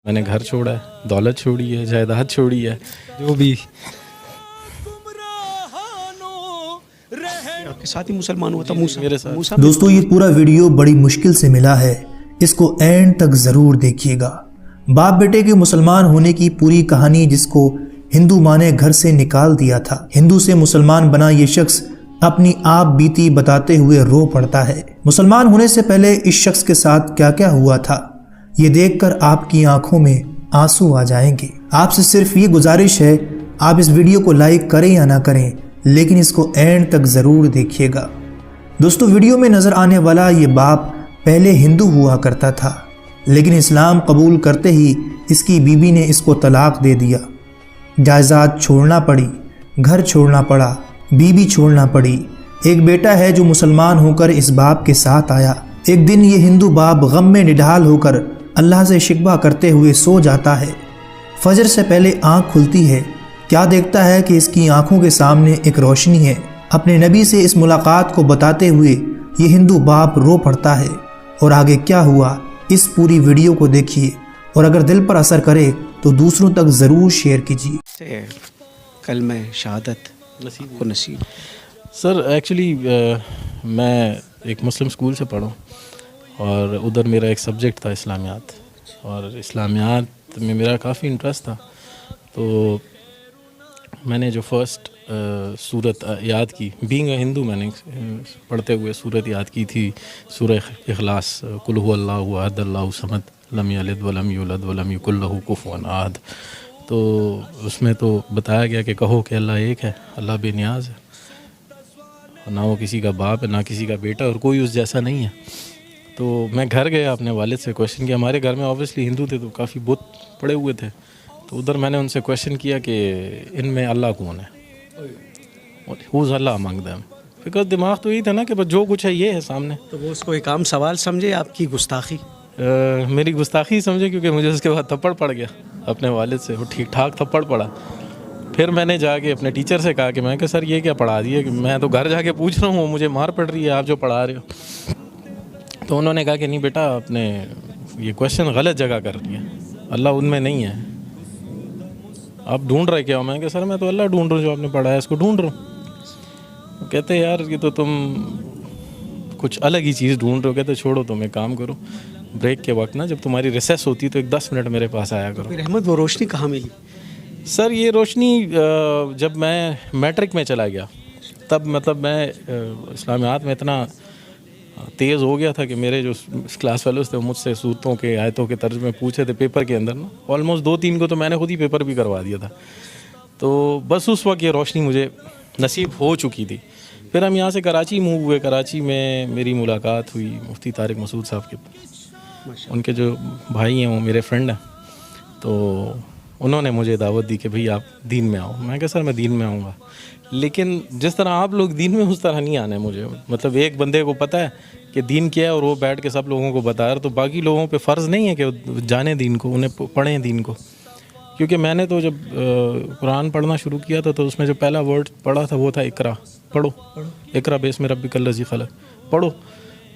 میں نے گھر چھوڑا ہے, دولت چھوڑی ہے, جائیداد چھوڑی ہے, جو بھی. آپ کے ساتھ ہی مسلمان ہوا تھا موسیٰ. میرے ساتھ. موسیٰ دوستو یہ پورا ویڈیو بڑی مشکل سے ملا ہے, اس کو اینڈ تک ضرور دیکھیے گا. باپ بیٹے کے مسلمان ہونے کی پوری کہانی جس کو ہندو ماں نے گھر سے نکال دیا تھا. ہندو سے مسلمان بنا یہ شخص اپنی آپ بیتی بتاتے ہوئے رو پڑتا ہے. مسلمان ہونے سے پہلے اس شخص کے ساتھ کیا کیا ہوا تھا یہ دیکھ کر آپ کی آنکھوں میں آنسو آ جائیں گے. آپ سے صرف یہ گزارش ہے, آپ اس ویڈیو کو لائک کریں یا نہ کریں لیکن اس کو اینڈ تک ضرور دیکھیے گا. دوستو ویڈیو میں نظر آنے والا یہ باپ پہلے ہندو ہوا کرتا تھا, لیکن اسلام قبول کرتے ہی اس کی بیوی نے اس کو طلاق دے دیا. جائیداد چھوڑنا پڑی, گھر چھوڑنا پڑا, بیوی چھوڑنا پڑی. ایک بیٹا ہے جو مسلمان ہو کر اس باپ کے ساتھ آیا. ایک دن یہ ہندو باپ غم میں نڈھال ہو کر اللہ سے شکوہ کرتے ہوئے سو جاتا ہے. فجر سے پہلے آنکھ کھلتی ہے, کیا دیکھتا ہے کہ اس کی آنکھوں کے سامنے ایک روشنی ہے. اپنے نبی سے اس ملاقات کو بتاتے ہوئے یہ ہندو باپ رو پڑتا ہے. اور آگے کیا ہوا اس پوری ویڈیو کو دیکھیے, اور اگر دل پر اثر کرے تو دوسروں تک ضرور شیئر کیجیے. کلمہ شہادت کو نصیب. سر ایکچولی میں ایک مسلم اسکول سے پڑھا اور ادھر میرا ایک سبجیکٹ تھا اسلامیات, اور اسلامیات میں میرا کافی انٹرسٹ تھا. تو میں نے جو فرسٹ سورت یاد کی, بینگ اے ہندو, میں نے پڑھتے ہوئے سورت یاد کی تھی, سورہ اخلاص, قل هو اللہ احد اللہ صمد لم یلد ولم یولد ولم یکن لہ کفوا احد. تو اس میں تو بتایا گیا کہ کہو کہ اللہ ایک ہے, اللہ بے نیاز ہے, نہ وہ کسی کا باپ ہے نہ کسی کا بیٹا, اور کوئی اس جیسا نہیں ہے. تو میں گھر گیا, اپنے والد سے کویشچن کیا. ہمارے گھر میں اوبیسلی ہندو تھے تو کافی بت پڑے ہوئے تھے, تو ادھر میں نے ان سے کویشچن کیا کہ ان میں اللہ کون ہے, ہوز اللہ امنگ دیم. بیکاز دماغ تو یہی تھا نا کہ بس جو کچھ ہے یہ ہے سامنے. تو وہ اس کو ایک عام سوال سمجھے, آپ کی گستاخی. میری گستاخی سمجھے, کیونکہ مجھے اس کے بعد تھپڑ پڑ گیا اپنے والد سے, وہ ٹھیک ٹھاک تھپڑ پڑا. پھر میں نے جا کے اپنے ٹیچر سے کہا کہ میں کہ سر یہ کیا پڑھا دیے, کہ میں تو گھر جا کے پوچھ رہا ہوں, مجھے مار پڑ رہی ہے آپ جو پڑھا رہے ہو. تو انہوں نے کہا کہ نہیں بیٹا, آپ نے یہ کویشچن غلط جگہ کر دیا, اللہ ان میں نہیں ہے, آپ ڈھونڈ رہے کیا ہو. میں کہ سر میں تو اللہ ڈھونڈ رہا ہوں, جو آپ نے پڑھا ہے اس کو ڈھونڈ رہا ہوں. کہتے یار یہ تو تم کچھ الگ ہی چیز ڈھونڈ رہے ہو. کہتے چھوڑو, تم ایک کام کرو, بریک کے وقت نا جب تمہاری ریسیس ہوتی تو ایک 10 منٹ میرے پاس آیا کرو. پھر احمد وہ روشنی کہاں ملی؟ سر یہ روشنی جب میں میٹرک میں چلا گیا تب مطلب میں اسلامیات میں اتنا تیز ہو گیا تھا کہ میرے جو کلاس فیلوز تھے وہ مجھ سے سورتوں کے آیتوں کے ترجمے پوچھے تھے پیپر کے اندر نا. آلموسٹ 2-3 کو تو میں نے خود ہی پیپر بھی کروا دیا تھا. تو بس اس وقت یہ روشنی مجھے نصیب ہو چکی تھی. پھر ہم یہاں سے کراچی موو ہوئے. کراچی میں میری ملاقات ہوئی مفتی طارق مسعود صاحب کے, ان کے جو بھائی ہیں وہ میرے فرینڈ ہیں. تو انہوں نے مجھے دعوت دی کہ بھئی آپ دین میں آؤ. میں کہا سر میں دین میں آؤں گا, لیکن جس طرح آپ لوگ دین میں اس طرح نہیں آنا ہے مجھے. مطلب ایک بندے کو پتہ ہے کہ دین کیا ہے اور وہ بیٹھ کے سب لوگوں کو بتا رہا, تو باقی لوگوں پہ فرض نہیں ہے کہ جانیں دین کو, انہیں پڑھیں دین کو. کیونکہ میں نے تو جب قرآن پڑھنا شروع کیا تھا تو اس میں جو پہلا ورڈ پڑھا تھا وہ تھا اقرا, پڑھو, اقرا باسم ربک الذی خلق, پڑھو.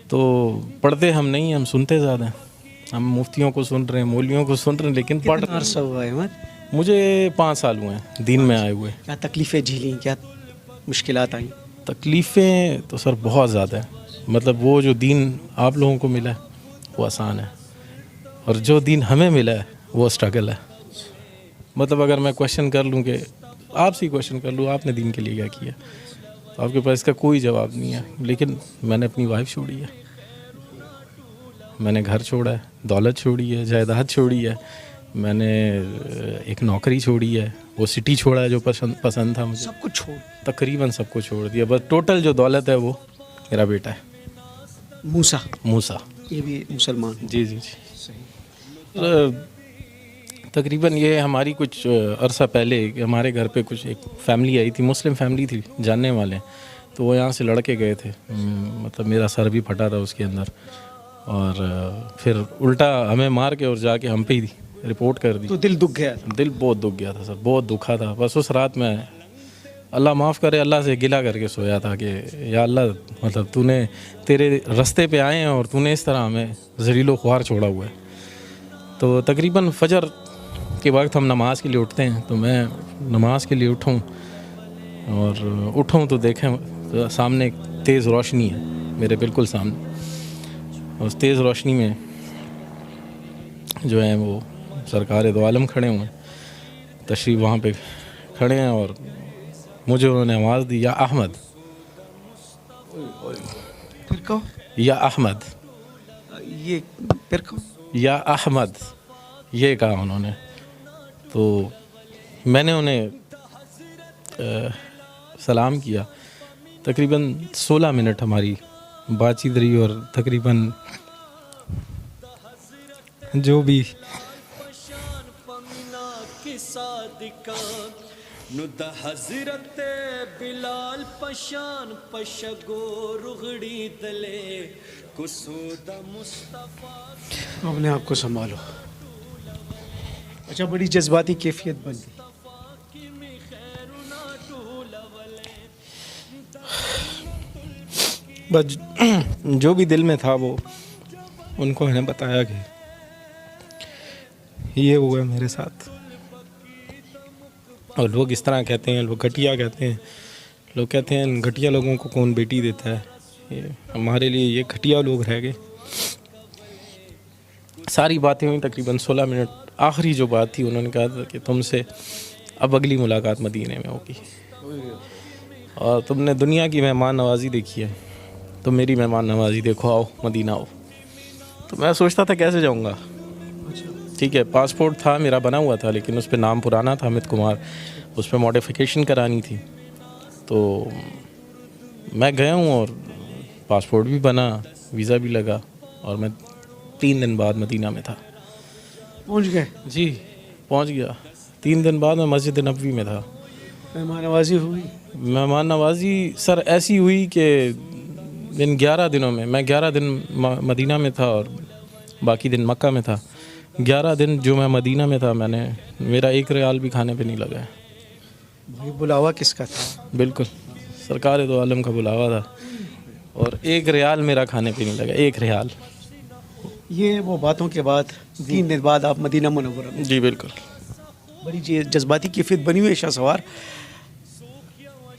تو پڑھتے ہم نہیں, ہم سنتے زیادہ ہیں. ہم مفتیوں کو سن رہے ہیں, مولویوں کو سن رہے ہیں, لیکن پڑھ. کتنا عرصہ ہوا ہے احمد؟ مجھے 5 سال ہوئے ہیں دین میں آئے ہوئے. کیا تکلیفیں جھیلیں, کیا مشکلات آئیں؟ تکلیفیں تو سر بہت زیادہ ہیں. مطلب وہ جو دین آپ لوگوں کو ملا ہے وہ آسان ہے, اور جو دین ہمیں ملا ہے وہ اسٹرگل ہے. مطلب اگر میں کویشچن کر لوں کہ آپ سے ہی کویشچن کر لوں آپ نے دین کے لیے کیا کیا, تو آپ کے پاس اس کا کوئی جواب نہیں ہے. لیکن میں نے اپنی وائف چھوڑی ہے, میں نے گھر چھوڑا ہے, دولت چھوڑی ہے, جائیداد چھوڑی ہے, میں نے ایک نوکری چھوڑی ہے, وہ سٹی چھوڑا ہے جو پسند تھا مجھے, سب کچھ چھوڑ, تقریباً سب کو چھوڑ دیا. بس ٹوٹل جو دولت ہے وہ میرا بیٹا ہے موسیٰ. یہ بھی مسلمان. جی جی جی صحیح. تقریباً یہ ہماری کچھ عرصہ پہلے ہمارے گھر پہ کچھ ایک فیملی آئی تھی, مسلم فیملی تھی, جاننے والے, تو وہ یہاں سے لڑکے گئے تھے. مطلب میرا سر بھی پھٹا تھا اس کے اندر, اور پھر الٹا ہمیں مار کے اور جا کے ہم پہ ہی رپورٹ کر دی. تو دل دکھ گیا تھا؟ دل بہت دکھ گیا تھا سر, بہت دکھا تھا. بس اس رات میں اللہ معاف کرے, اللہ سے گلہ کر کے سویا تھا کہ یا اللہ, مطلب تو نے تیرے رستے پہ آئے ہیں اور تو نے اس طرح ہمیں ذلیل و خوار چھوڑا ہوا ہے. تو تقریباً فجر کے وقت ہم نماز کے لیے اٹھتے ہیں. تو میں نماز کے لیے اٹھوں اور اٹھوں تو دیکھیں تو سامنے ایک تیز روشنی ہے میرے بالکل سامنے. اس تیز روشنی میں جو ہیں وہ سرکار دو عالم کھڑے ہوئے ہیں, تشریف وہاں پہ کھڑے ہیں, اور مجھے انہوں نے آواز دی, یا احمد, پھر کہو, یا احمد, یہ پھر کہو. یا احمد, یہ کہا انہوں نے. تو میں نے انہیں سلام کیا. تقریباً 16 منٹ ہماری بات چیت رہی, اور تقریباً جو بھی حضرت بلال پشان پشگو رغڑی دلے کسود مصطفیٰ. اپنے آپ کو سنبھالو. اچھا, بڑی جذباتی کیفیت بن گئی. بس جو بھی دل میں تھا وہ ان کو میں نے بتایا کہ یہ ہوا ہے میرے ساتھ. اور لوگ اس طرح کہتے ہیں, لوگ گھٹیا کہتے ہیں, لوگ کہتے ہیں گھٹیا لوگوں کو کون بیٹی دیتا ہے. ہمارے لیے یہ گھٹیا لوگ رہ گئے. ساری باتیں ہوئیں تقریباً 16 منٹ. آخری جو بات تھی انہوں نے کہا تھا کہ تم سے اب اگلی ملاقات مدینے میں ہوگی, اور تم نے دنیا کی مہمان نوازی دیکھی ہے, تو میری مہمان نوازی دیکھو, آؤ مدینہ آؤ. تو میں سوچتا تھا کیسے جاؤں گا. ٹھیک ہے, پاسپورٹ تھا میرا بنا ہوا تھا, لیکن اس پہ نام پرانا تھا امیت کمار, اس پہ موڈیفیکیشن کرانی تھی. تو میں گیا ہوں اور پاسپورٹ بھی بنا, ویزا بھی لگا, اور میں 3 دن بعد مدینہ میں تھا. پہنچ گئے. جی پہنچ گیا. 3 دن بعد میں مسجد نبوی میں تھا. مہمان نوازی ہوئی. مہمان نوازی سر ایسی ہوئی کہ ان 11 دنوں میں 11 دن مدینہ میں تھا اور باقی دن مکہ میں تھا. 11 دن جو میں مدینہ میں تھا, میں نے میرا 1 ریال بھی کھانے پہ نہیں لگا ہے. بھائی بلاوا کس کا تھا؟ بالکل سرکار دو عالم کا بلاوا تھا, اور 1 ریال میرا کھانے پہ نہیں لگا, 1 ریال. یہ وہ باتوں کے بعد 3 دن بعد آپ مدینہ منورہ میں. جی بالکل. بڑی جذباتی کیفیت بنی ہوئی ہے. شاہ سوار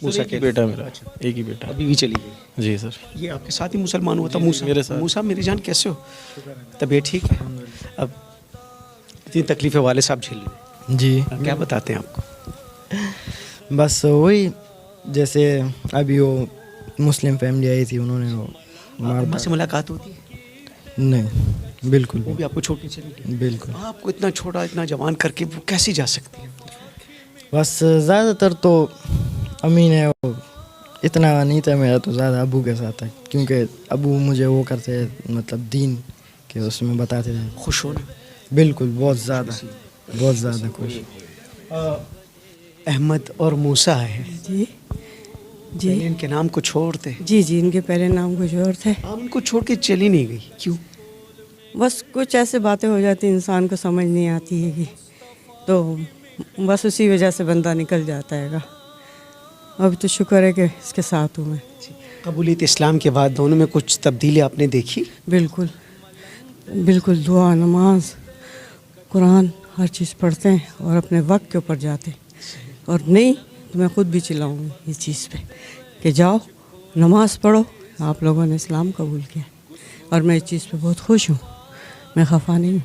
موسیٰ ایک ہی بیٹا میرا, ایک ہی بیٹا. ابھی بھی چلی گئی. جی سر. یہ آپ کے ساتھ ہی مسلمان ہوا تھا موسیٰ؟ میرے ساتھ. موسیٰ میری جان کیسے ہو؟ طبیعت ٹھیک ہے؟ اب اتنی تکلیفیں والد صاحب جھیل رہے ہیں. جی کیا بتاتے ہیں آپ کو؟ بس وہی جیسے ابھی وہ مسلم فیملی آئی تھی, انہوں نے وہ اماں سے ملاقات ہوتی ہے؟ نہیں بالکل وہ بھی آپ کو چھوڑ کے چلی گئی؟ بالکل. آپ کو اتنا چھوٹا اتنا جوان کر کے وہ کیسی جا سکتی ہے؟ بس زیادہ تر تو امی نے وہ اتنا نہیں تھا میرا, تو زیادہ ابو کے ساتھ تھا, کیونکہ ابو مجھے وہ کرتے مطلب دین کے اس میں بتاتے تھے. خوش ہونا؟ بالکل, بہت زیادہ خوش. احمد اور موسیٰ ہے. جی جی ان کے نام کو چھوڑتے. جی جی ان کے پہلے نام کچھ اور تھے. آپ ان کو چھوڑ کے چلی نہیں گئی, کیوں؟ بس کچھ ایسے باتیں ہو جاتی انسان کو سمجھ نہیں آتی ہے, تو بس اسی وجہ سے بندہ نکل جاتا ہے گا. ابھی تو شکر ہے کہ اس کے ساتھ ہوں میں. قبولیت اسلام کے بعد دونوں میں کچھ تبدیلی آپ نے دیکھی؟ بالکل بالکل. دعا, نماز, قرآن ہر چیز پڑھتے ہیں اور اپنے وقت کے اوپر جاتے ہیں. اور نہیں تو میں خود بھی چلاؤں گی اس چیز پہ کہ جاؤ نماز پڑھو. آپ لوگوں نے اسلام قبول کیا اور میں اس چیز پہ بہت خوش ہوں, میں خفا نہیں ہوں.